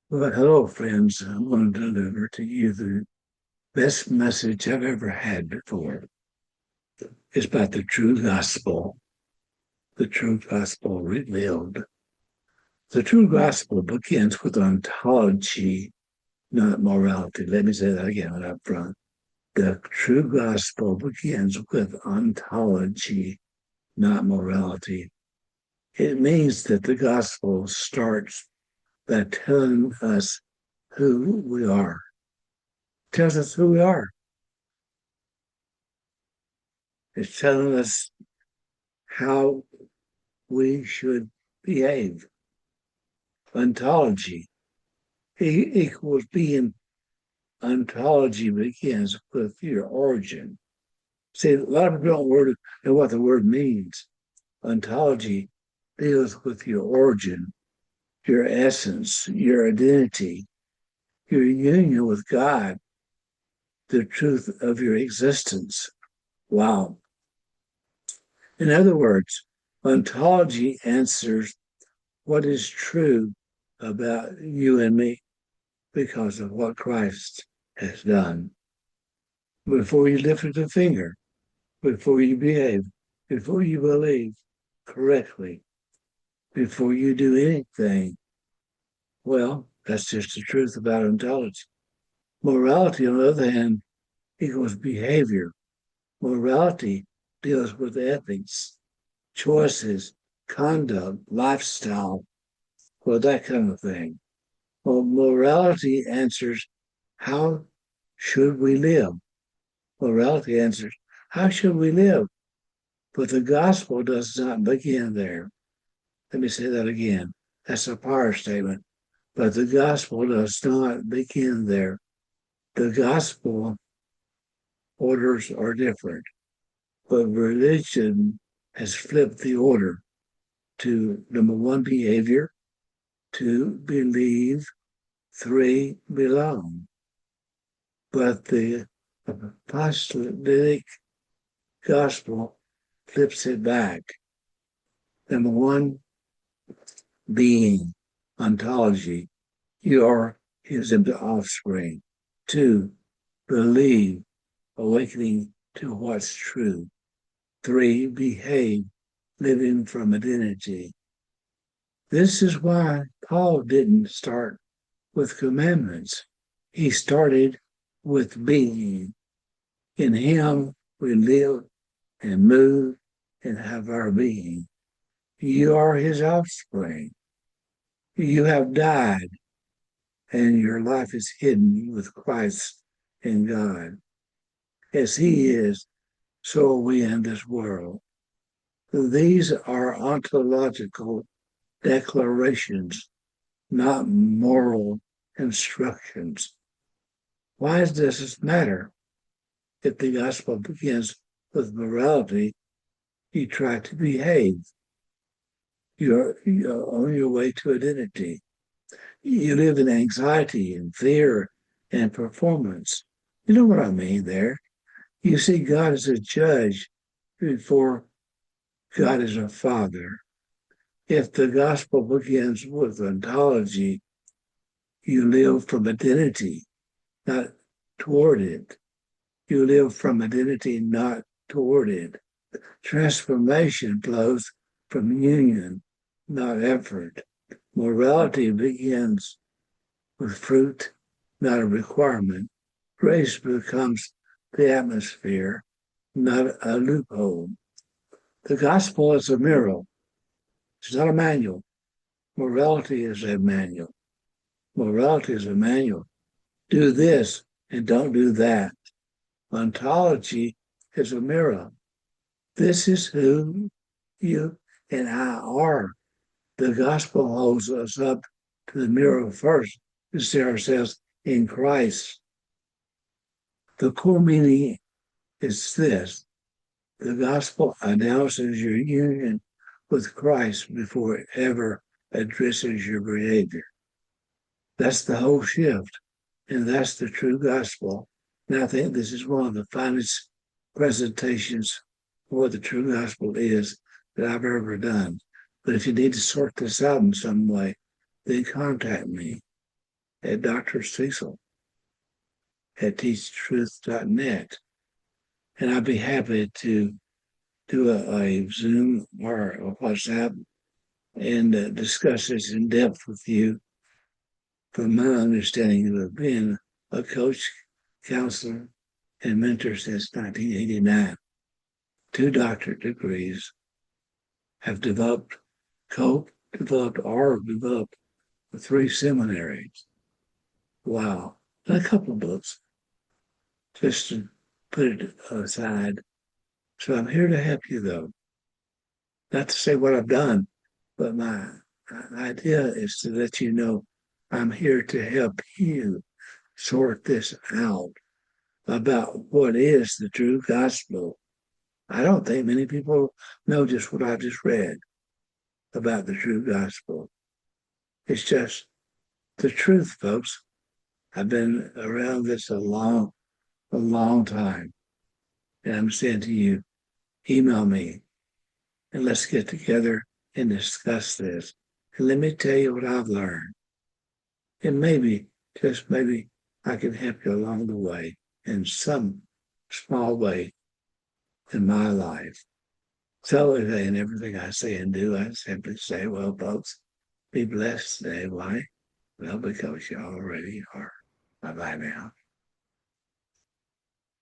Well, hello, friends. I want to deliver to you the best message I've ever had before. It's about the true gospel revealed. The true gospel begins with ontology, not morality. Let me say that again up front. The true gospel begins with ontology, not morality. It means that the gospel starts by telling us who we are. It tells us who we are. It's telling us how we should behave. Ontology equals being. Ontology begins with your origin. See, a lot of people don't know what the word means. Ontology deals with your origin, your essence, your identity, your union with God, the truth of your existence. Wow. In other words, ontology answers what is true about you and me because of what Christ has done. Before you lift a finger, before you behave, before you believe correctly, before you do anything, well, that's just the truth about ontology. Morality, on the other hand, equals behavior. Morality deals with ethics, choices, conduct, lifestyle, well, that kind of thing. Well, morality answers, how should we live? Morality answers, how should we live? But the gospel does not begin there. Let me say that again. That's a power statement. But the gospel does not begin there. The gospel orders are different, but religion has flipped the order to number one, behavior, two, believe, three, belong. But the apostolic gospel flips it back. Number one, being, ontology. You are his offspring. Two, believe, awakening to what's true. Three, behave, living from identity. This is why Paul didn't start with commandments. He started with being. In him we live and move and have our being. You are his offspring. You have died, and your life is hidden with Christ in God. As he is, so are we in this world. These are ontological declarations, not moral instructions. Why does this matter? If the gospel begins with morality, you try to behave. You're on your way to identity. You live in anxiety and fear and performance. You know what I mean there? You see God as a judge before God is a father. If the gospel begins with ontology, you live from identity, not toward it. You live from identity, not toward it. Transformation flows from union, not effort. Morality begins with fruit, not a requirement. Grace becomes the atmosphere, not a loophole. The gospel is a mirror. It's not a manual. Morality is a manual. Morality is a manual. Do this and don't do that. Ontology is a mirror. This is who you and I are. The gospel holds us up to the mirror first to see ourselves in Christ. The core meaning is this: the gospel announces your union with Christ before it ever addresses your behavior. That's the whole shift, and that's the true gospel. And I think this is one of the finest presentations of what the true gospel is that I've ever done. But if you need to sort this out in some way, then contact me. at Dr. Cecil at teachtruth.net. And I'd be happy to do a Zoom or a WhatsApp and discuss this in depth with you from my understanding of being a coach, counselor, and mentor since 1989. 2 doctorate degrees, have developed, co-developed, or developed 3 seminaries. Wow. And a couple of books, just to put it aside. So I'm here to help you, though. Not to say what I've done, but my idea is to let you know I'm here to help you sort this out about what is the true gospel. I don't think many people know just what I just read about the true gospel. It's just the truth, folks. I've been around this a long time. And I'm saying to you, email me and let's get together and discuss this. And let me tell you what I've learned. And maybe, just maybe, I can help you along the way in some small way in my life. So in everything I say and do, I simply say, well, folks, be blessed today. Why? Well, because you already are. Bye-bye now.